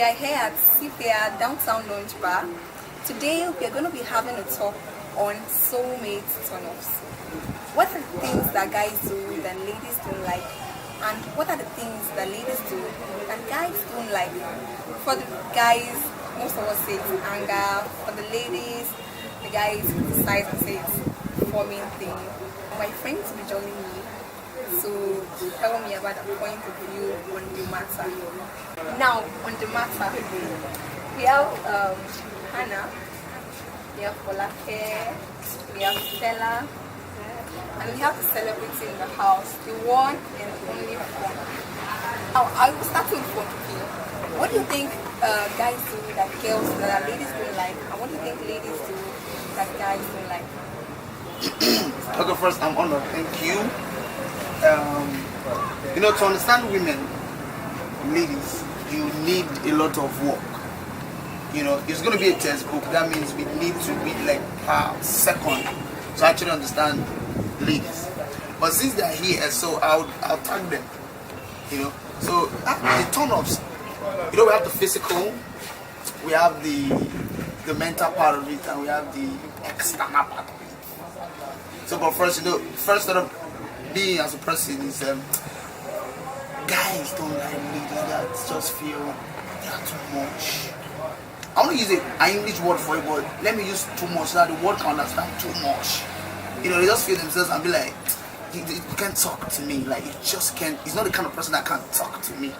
are here at CPR Downtown Lounge Bar. Today we are going to be having a talk on soulmate turn-offs. What are the things that guys do that ladies don't like? And what are the things that ladies do that guys don't like? For the guys, most of us say it's anger. For the ladies, the guys decide to say it's forming thing. My friends will be joining me to tell me about the point of view on the matter. Now, on the matter, we have Hannah, we have Folake, we have Stella, and we have the celebrity in the house, the one and only one. Now, I will start with Folake. What do you think guys do that girls, that ladies don't like? And what do you think ladies do that guys don't like? Okay, first, I'm honored. Thank you. To understand women, ladies, you need a lot of work. It's going to be a textbook. That means we need to read like per second to actually understand ladies. But since they're here, so I'll tag them. So the turn-ups. We have the physical, we have the mental part of it, and we have the external part of it. So, but first, first sort of being as a person is guys don't like ladies that just feel they are too much. I want to use an English word for it, but let me use too much so that the word can understand too much. They just feel themselves and be like, you can't talk to me. Like, you just can't. He's not the kind of person that can talk to me.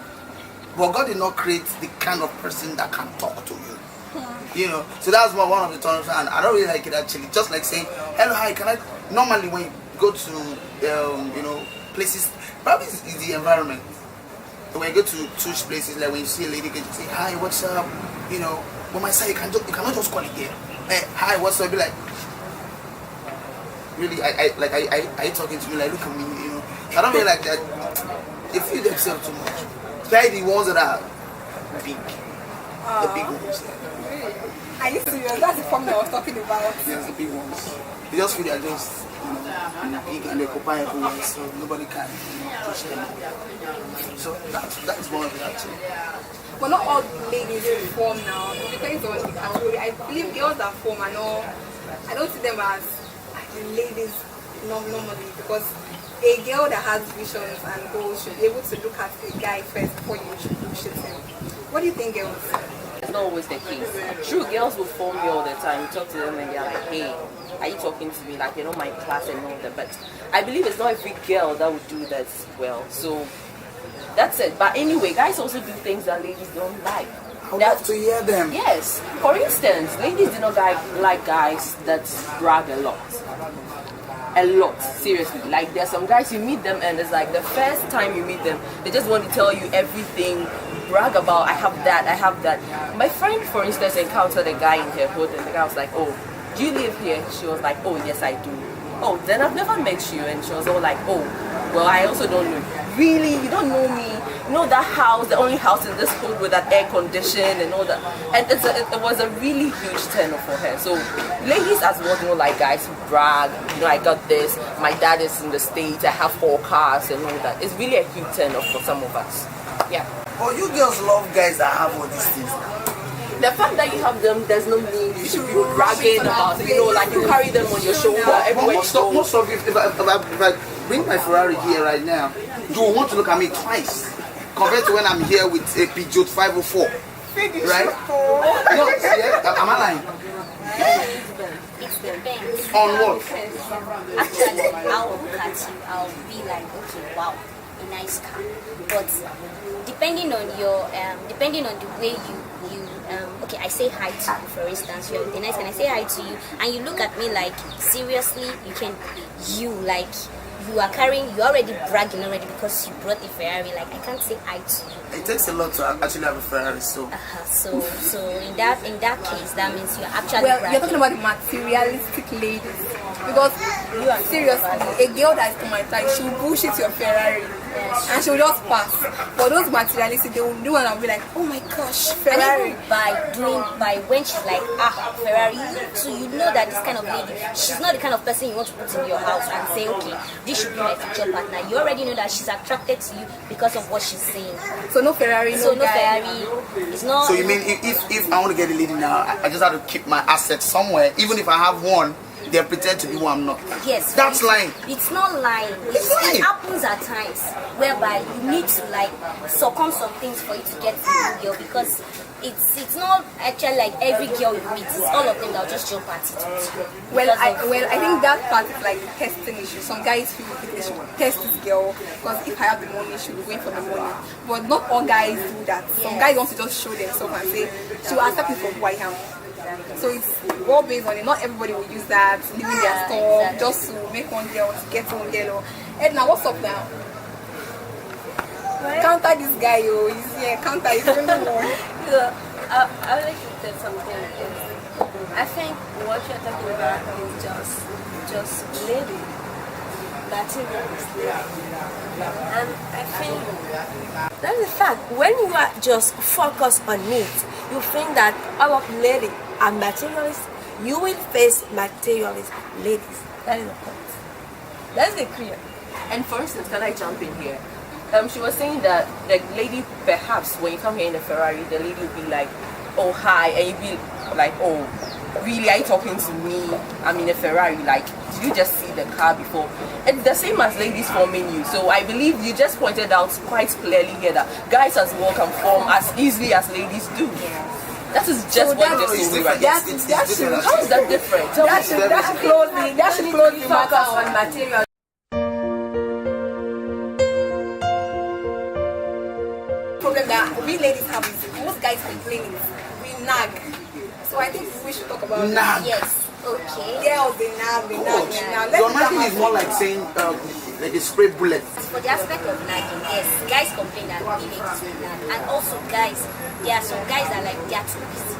But God did not create the kind of person that can talk to you. So that's one of the turn-offs, and I don't really like it actually. Just like saying, hello, hi, can I? Normally when you go to places, probably it's the environment. When you go to church places, like when you see a lady, you can just say, hi, what's up? But my side, you cannot just call it there. Hey, hi, what's up? Be like, really, I talking to me, like, look at me, I don't really like that. They feel themselves too much. Especially the ones that are big. The big ones. Really? Are you serious? That's the formula I was talking about. Yes, the big ones. They just feel they're just big and they occupy everywhere, so nobody can touch them. So that's one of the actually. But not all ladies form now. It depends on the category. I believe girls that form and all, I don't see them as ladies normally, because a girl that has visions and goals should be able to look at a guy first before you introduce him. What do you think, girls? It's not always the case. True, girls will phone me all the time. You talk to them and they're like, hey, are you talking to me? Like, my class and all that. But I believe it's not every girl that would do that well. So that's it. But anyway, guys also do things that ladies don't like. I would love to hear them. Yes. For instance, ladies do not like guys that brag a lot. A lot, seriously. Like, there's some guys, you meet them and it's like the first time you meet them, they just want to tell you everything, brag about, I have that. My friend, for instance, encountered a guy in her hood, and the guy was like, oh, do you live here? She was like, oh, yes, I do. Oh, then I've never met you. And she was all like, oh, well, I also don't know. Really? You don't know me? You know that house, the only house in this hood with that air condition and all that. And it was a really huge turn for her. So ladies as well don't like guys who brag. I got this. My dad is in the States. I have 4 cars and all that. It's really a huge turn for some of us. Yeah. Oh, you girls love guys that have all these things. The fact that you have them, there's no need you should be bragging about it. Like you carry them on your shoulder everywhere you go. Most of you, if I bring my Ferrari here right now, you will want to look at me twice compared to when I'm here with a Peugeot 504. Right? No, yeah, am I lying? It depends. On what? Actually, I'll look at you, I'll be like, okay, wow, a nice car. But depending on the way you okay, I say hi to you, for instance, you're the nice, and I say hi to you, and you look at me like, seriously, you are already bragging already because you brought a Ferrari. Like, I can't say hi to you. It takes a lot to actually have a Ferrari, so. So in that case, that means you're actually Well, bragging. you're talking about the materialistic ladies. Because seriously, a girl that is to my type, she will bullshit your Ferrari. Yes. And she will just pass. For those materialistic, they will do and I'll be like, oh my gosh, Ferrari. And even by when she's like, Ferrari, so you know that this kind of lady, she's not the kind of person you want to put in your house and say, okay, this should be my future partner. You already know that she's attracted to you because of what she's saying. So no Ferrari, So no guy. Ferrari. It's not. So you mean if I want to get a lady now, I just have to keep my assets somewhere, even if I have one. They pretend to be who I'm not. Yes. That's lying. It's not lying. It's lying. It happens at times whereby you need to like succumb some things for you to get to the girl, because it's not actually like every girl you meet. It's all of them that will just jump at it. Well, I think that part is like testing issue. Some guys feel they should test this girl because if I have the money, she will wait for the money. But not all guys do that. Some guys want to just show themselves and say, she will accept me for who I am. So it's all based on it. Not everybody will use that, leaving their stuff just to make one girl, to get one girl. Edna, what's up now? Right? Counter this guy, yo. He's here. Counter is only one. So, I would like to tell something. I think what you're talking about is just lady, materialist lady. And I think that's the fact. When you are just focused on needs, you think that all of ladies are materialists, you will face materialist ladies. That is the point. That's the clear. And for instance, can I jump in here? She was saying that the lady, perhaps when you come here in a Ferrari, the lady will be like, oh hi, and you'll be like, oh really, are you talking to me? I'm in a Ferrari, like, did you just see the car before? It's the same as ladies forming you. So I believe you just pointed out quite clearly here that guys as well can form as easily as ladies do. That is just what they're saying right now. How is that different? That should closely focus on material. Problem that we ladies have is most guys complaining. We nag. So I think we should talk about Nag. Yes. Okay. Girls, they nag. Now, Your nagging is more like saying like a spray bullet. For the aspect of nagging, yes, guys complain that we need to nag. And also guys, there are some guys that like they are too busy.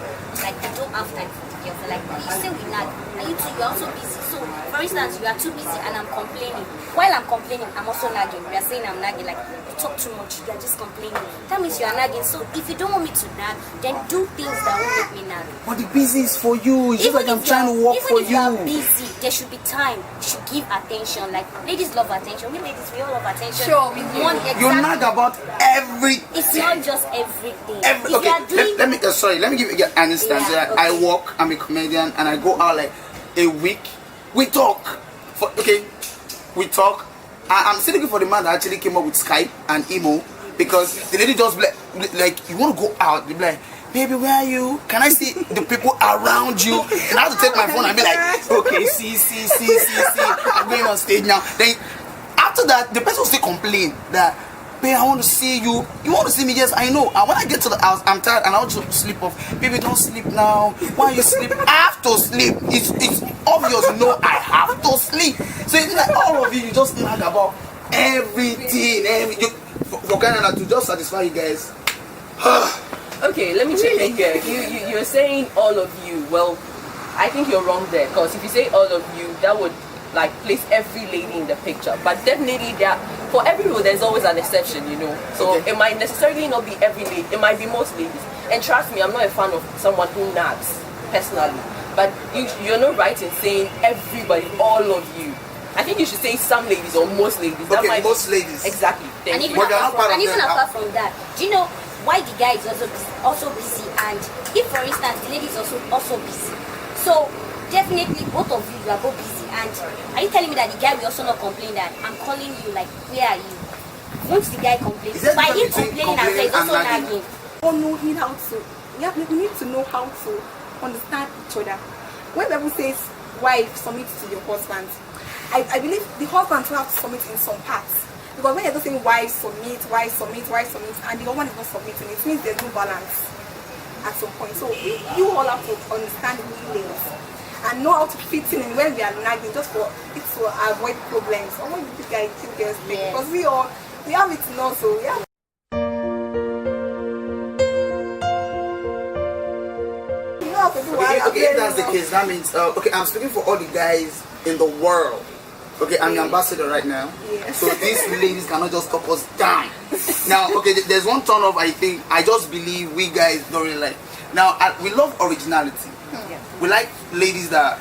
Like they don't have time for the girl. They're like, you say we nag, and you too, you're also busy. So for instance, you are too busy and I'm complaining. While I'm complaining, I'm also nagging. We are saying I'm nagging, like you talk too much, you are just complaining. That means you are nagging. So if you don't want me to nag, then do things that won't make me nag. But the busy is for you. It's just like I'm if trying to you're- work for Even if you are you. busy, there should be time. You should give attention. Like ladies love attention. We ladies, we all love attention. Sure, we do. You nag about everything. It's not just everything. If Okay, you are doing, let me let me give you an instance. Yeah, I okay. work, I'm a comedian, and I go out like a week. We talk. We talk. I'm still looking for the man that actually came up with Skype and emo, because the lady just like you want to go out. They be like, baby, where are you? Can I see the people around you? And I have to take my phone and be like, okay, see. I'm going on stage now. Then after that, the person will still complain that, babe, I want to see you. You want to see me? Yes, I know. And when I get to the house, I'm tired and I want to sleep off. Baby, don't sleep now. Why you sleep? I have to sleep. It's obvious, you know, I have to sleep. So it's like all of you just nag about everything. For Canada to just satisfy you guys. Okay, let me check in here. You're saying all of you. Well, I think you're wrong there, because if you say all of you, that would like place every lady in the picture. But definitely for every rule there's always an exception, you know. So it might necessarily not be every lady, it might be most ladies. And trust me, I'm not a fan of someone who nags personally. But you're not right in saying everybody, all of you. I think you should say some ladies or most ladies. That might most ladies. Exactly. and Thank even you. But they're not part of and even them. apart from that, do you know why the guy is also busy? And if, for instance, the lady is also busy, so definitely both of you are both busy. And are you telling me that the guy will also not complain that I'm calling you, like, where are you? Won't the guy complain? Is there By him difference between complaining and he's also complaining and nagging. all need how to. We need to know how to understand each other. When the Bible says wife submit to your husband, I believe the husband will have to submit in some parts. Because when you're just saying wife submit, and the woman is not submitting, it means there's no balance at some point. So you all have to understand who he is and know how to fit in when we are nagging, just for it to avoid problems. Or when you think I think there's Yes. because we have it now, so we have. You know how to do Okay, what if that's the case, that means okay, I'm speaking for all the guys in the world. Okay, I'm the ambassador right now. Yes. So these ladies cannot just stop us down. Now, okay, there's one turn off I think I just believe we guys don't really like. Now, we love originality. We like ladies that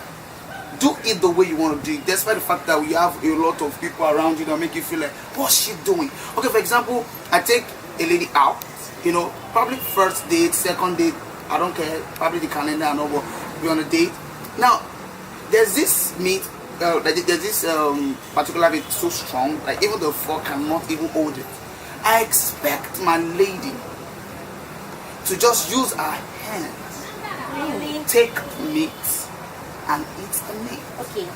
do it the way you want to do it, despite the fact that we have a lot of people around you that make you feel like, what's she doing? Okay, for example, I take a lady out, you know, probably first date, second date, I don't care, probably the calendar and all, but we're on a date. Now, there's this meat, there's this particular bit so strong, like even the fork cannot even hold it. I expect my lady to just use her hands, Really? take meat, and eat the meat. Okay.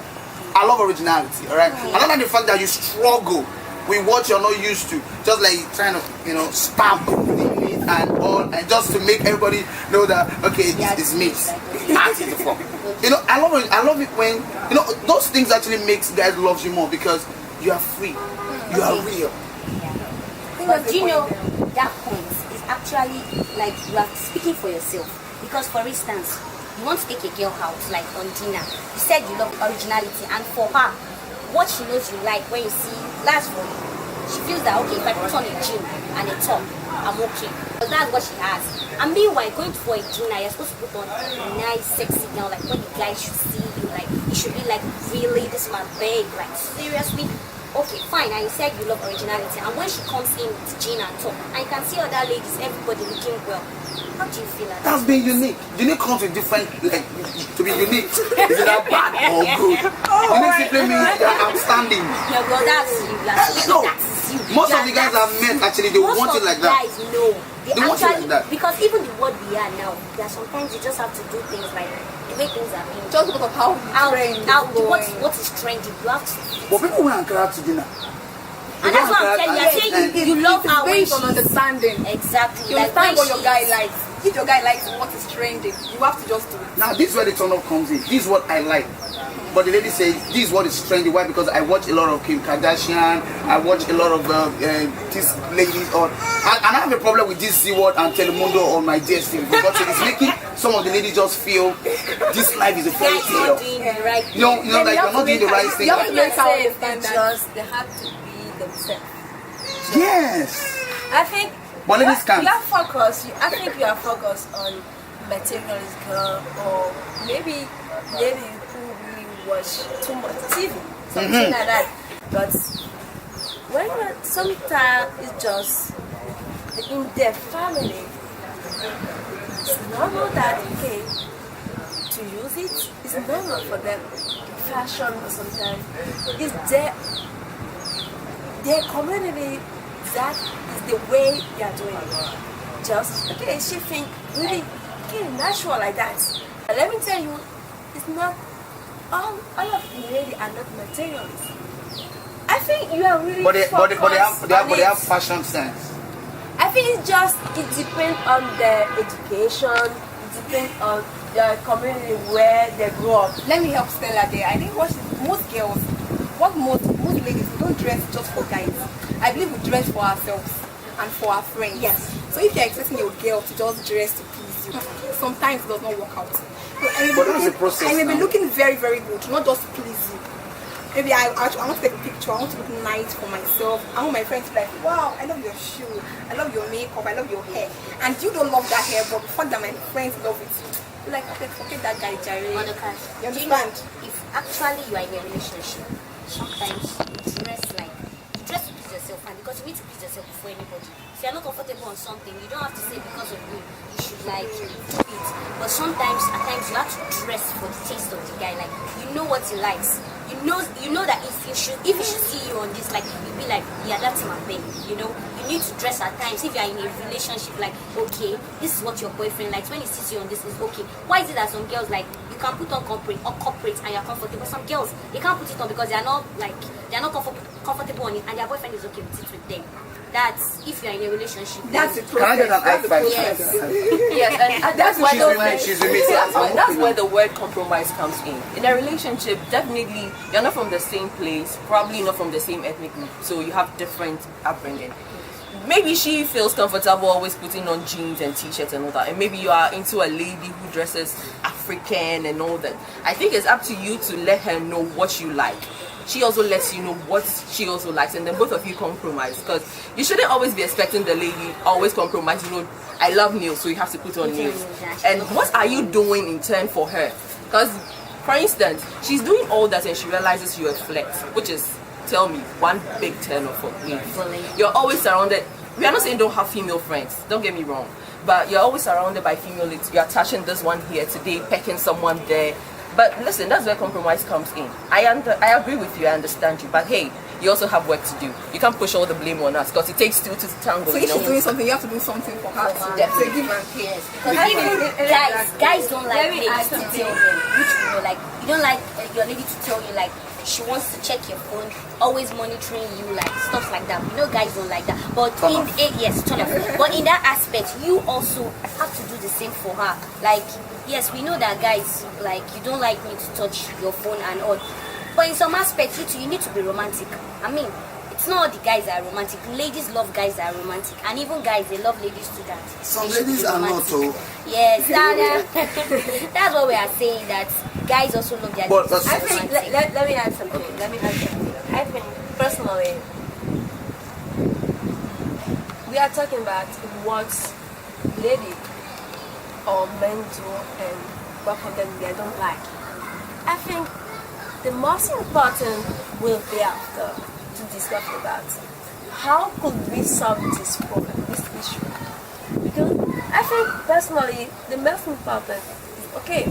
I love originality, alright? I don't like the fact that you struggle with what you're not used to, just like trying to, you know, stamp the meat and all, and just to make everybody know that, okay, this is meat. That is the fork. You know, I love it when, you know, those things actually makes guys love you more because you are free, you are real. But do you know that point is actually like you are speaking for yourself. Because for instance, you want to take a girl out like on dinner. You said you love originality, and for her, what she knows you like when you see last one, she feels that okay, if I put on a jean and a top, I'm okay. Because that's what she has. And meanwhile, going for a dinner, you're supposed to put on a nice, sexy gown, like when the guy should see you, like you should be like, really, this is my babe, like seriously. Okay, fine, and you said you love originality, and when she comes in with jean and top, and you can see other ladies, everybody looking well, how do you feel like That's being unique. Unique comes with different, like, to be unique. Is it that bad or good? Unique simply means that I'm standing. Yeah, well, that's you. That's No. you. Most of the guys I've met, actually, they want it like that. Most of the guys know. They want it actually, like that. because even the world we are now, there are sometimes you just have to do things like the way things are being Just because of how trend what is trending, you have to. But people went and carry out to dinner. And that's what I'm telling you. I'm saying you love her when based on understanding. exactly. You Like understand when what your she- guy likes. If your guy likes what is trending, you have to just do it. Now, this is where the turn up comes in. This is what I like. But the lady says, this is what is trendy. Why? Because I watch a lot of Kim Kardashian. I watch a lot of these ladies. And I have a problem with this Z Word and Telemundo on my DSTV. Because it is making some of the ladies just feel this life is a fairy guys not tale. doing the right thing. You know, like you're not doing the right thing. You have to make her Say understand it's that. just they have to be themselves. Yes. I think But ladies can't. you are focused. I think you are focused on materialist girl, or maybe lady who really watch too much TV, something like that. But when sometimes it's just in their family, it's normal that okay to use it. It's normal for them. Fashion sometimes is their community. That is the way they are doing it. Just okay, she think really okay, natural like that. But let me tell you, it's not all of the ladies are not materialists. I think you are really But they focused on have it. fashion sense. I think it depends on their education, it depends on the community where they grew up. Let me help Stella there. I think most girls, most ladies, we don't dress just for guys. I believe we dress for ourselves and for our friends. Yes. So if you're expecting your girl to just dress to please you, sometimes it does not work out. So But that's the process I may be now. looking very, very good, not just to please you. Maybe I want to take a picture, I want to look nice for myself. I want my friends to be like, wow, I love your shoe, I love your makeup, I love your hair. And you don't love that hair, but the fact that my friends love it. You're like, okay, forget that guy, Jerry. Monica, You do you know understand? if actually you are in a relationship, sometimes you dress to please yourself, and because you need to please yourself before anybody. If you're not comfortable on something, you don't have to say because of me you should like do it. But sometimes at times you have to dress for the taste of the guy. Like you know what he likes. You know that if he should see you on this, like you'll be like, yeah, that's my babe. You know, you need to dress at times. If you are in a relationship, like okay, this is what your boyfriend likes. When he sees you on this, is okay. Why is it that some girls like you can put on corporate and you're comfortable? Some girls they can't put it on because they're not comfortable on it, and their boyfriend is okay with it with them. That's if you're in a relationship. That's the Can I get an process. high five? Yes. Yes, and that's why She's with me, she's with me. So that's where the word compromise comes in. In a relationship, definitely you're not from the same place, probably not from the same ethnic group, so you have different upbringing. Maybe she feels comfortable always putting on jeans and t-shirts and all that, and maybe you are into a lady who dresses African and all that. I think it's up to you to let her know what you like. She also lets you know what she also likes, and then both of you compromise, because you shouldn't always be expecting the lady always compromise. You know, I love nails, so you have to put on nails. And what are you doing in turn for her? Because, for instance, she's doing all that and she realizes you're a flex, which is, tell me, one big turn off for ladies. You're always surrounded. We are not saying don't have female friends, don't get me wrong, but you're always surrounded by female ladies. You're touching this one here today, pecking someone there. But listen, that's where compromise comes in. I agree with you, I understand you, but hey, you also have work to do. You can't push all the blame on us, because it takes two to tango. So if she's doing something, you have to do something for her. Definitely. So give her. Yes, because guys don't like ladies to tell them, which you know, like you don't like your lady to tell you like she wants to check your phone, always monitoring you, like stuff like that. You know, guys don't like that. But but in that aspect, you also have to do the same for her. Like, yes, we know that guys, like, you don't like me to touch your phone and all, but in some aspects, you need to be romantic. I mean, it's not all the guys that are romantic. Ladies love guys that are romantic, and even guys, they love ladies too. That Some ladies are not so. Yes, that's what we are saying. That guys also love their But ladies. I think, let me add something. I think, personally, we are talking about what lady or men do and what of them they don't like. I think the most important will be after to discuss about how could we solve this problem, this issue. Because I think personally the most important is okay,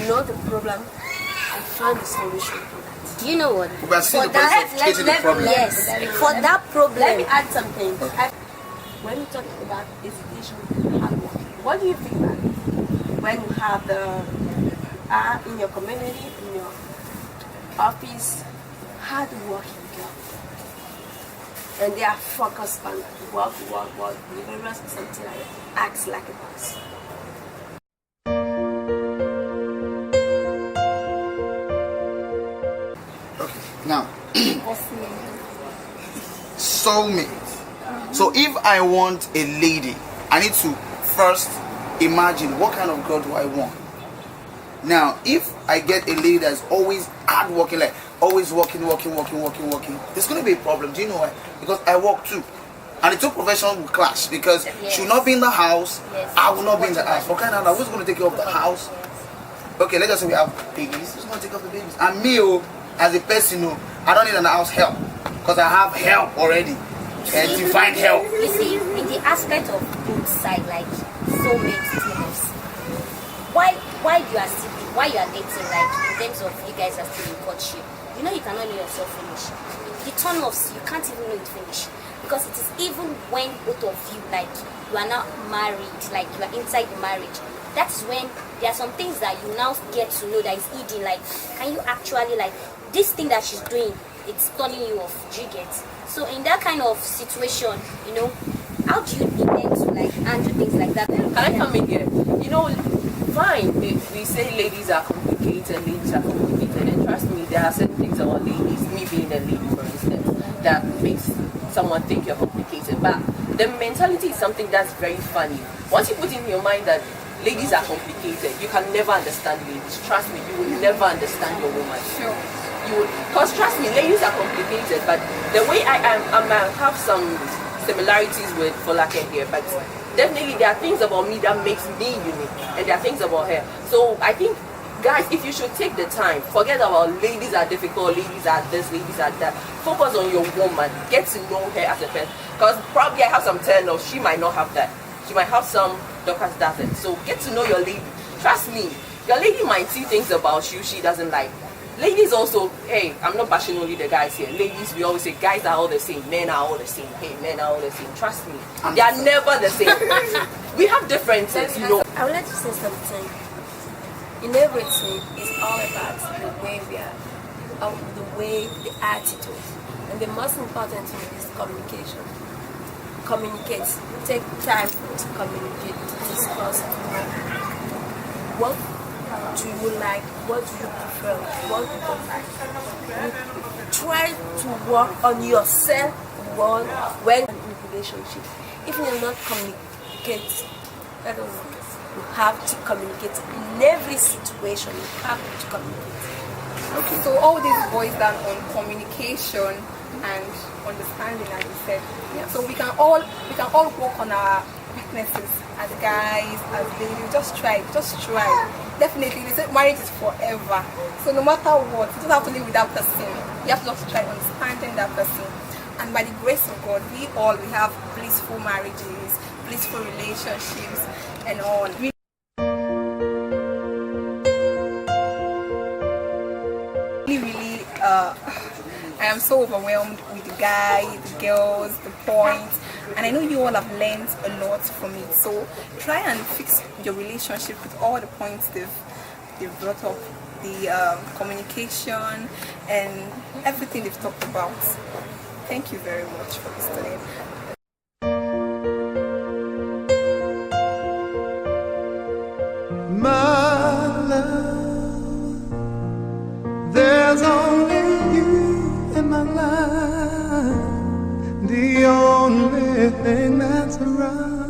know the problem and find the solution to that. You know what? We are seeing the person facing the problem. Yes, for that problem. Let me add something. When you talk about education, hard work, what do you think about it? When you have the in your community, in your office, hard working girl, and they are focused on work, the rest of something like that, acts like a boss. Okay, now, soulmate. So if I want a lady, I need to first imagine what kind of girl do I want. Now, if I get a lady that's always hard working, like always working, there's going to be a problem. Do you know why? Because I work too. And the two professions will clash, because she will not be in the house, I will not be in the house. What kind of, who's going to take care of the house? Okay, let's just say we have babies. Who's going to take care of the babies? And me, as a person, I don't need an house help, because I have help already. And to find help. You see, in the aspect of both sides, like soulmates, teamers, while you are dating, like in terms of you guys are still in courtship, you know you cannot know yourself finish. The turn-offs, you can't even know it finish, because it is even when both of you, like, you are not married, like you are inside the marriage, that's when there are some things that you now get to know that is eating, like, can you actually, like, this thing that she's doing, it's turning you off. Do you get? So in that kind of situation, you know, how do you intend to, like, handle things like that? Can I come in here? You know, fine, we say ladies are complicated, and trust me, there are certain things about ladies, me being a lady for instance, that makes someone think you're complicated, but the mentality is something that's very funny. Once you put in your mind that ladies are complicated, you can never understand ladies. Trust me, you will never understand your woman. Sure. You would, because trust me, ladies are complicated, but the way I am, I might have some similarities with Folake here, but definitely there are things about me that makes me unique, and there are things about her. So I think, guys, if you should take the time, forget about ladies are difficult, ladies are this, ladies are that. Focus on your woman, get to know her as a person, because probably I have some turn-offs, she might not have that. She might have some Dorcas doesn't. So get to know your lady. Trust me, your lady might see things about you she doesn't like. Ladies also, hey, I'm not bashing only the guys here. Ladies, we always say guys are all the same, men are all the same. Hey, men are all the same. Trust me, they are never the same. We have differences, you know. I would like to say something. In everything, it's all about the way we are, the attitude, and the most important thing is communication. Communicate. Take time to communicate, to discuss. What do you like? What do you prefer? What do you don't like? You try to work on yourself when in a relationship. If you're not communicate, I don't know. You have to communicate in every situation. You have to communicate. Okay. So all this boils down on communication and understanding, as you said. Yes. So we can all work on our weaknesses as guys, as ladies. Just try. Definitely, they say marriage is forever. So no matter what, you just have to live with that person. You have to just try understanding that person. And by the grace of God, we have blissful marriages, blissful relationships, and all. Really, I am so overwhelmed with the guys, the girls, the points, and I know you all have learned a lot from it. So try and fix your relationship with all the points they've brought up, the communication and everything they've talked about. Thank you very much for listening. My love, there's only you in my life, the only thing that's right.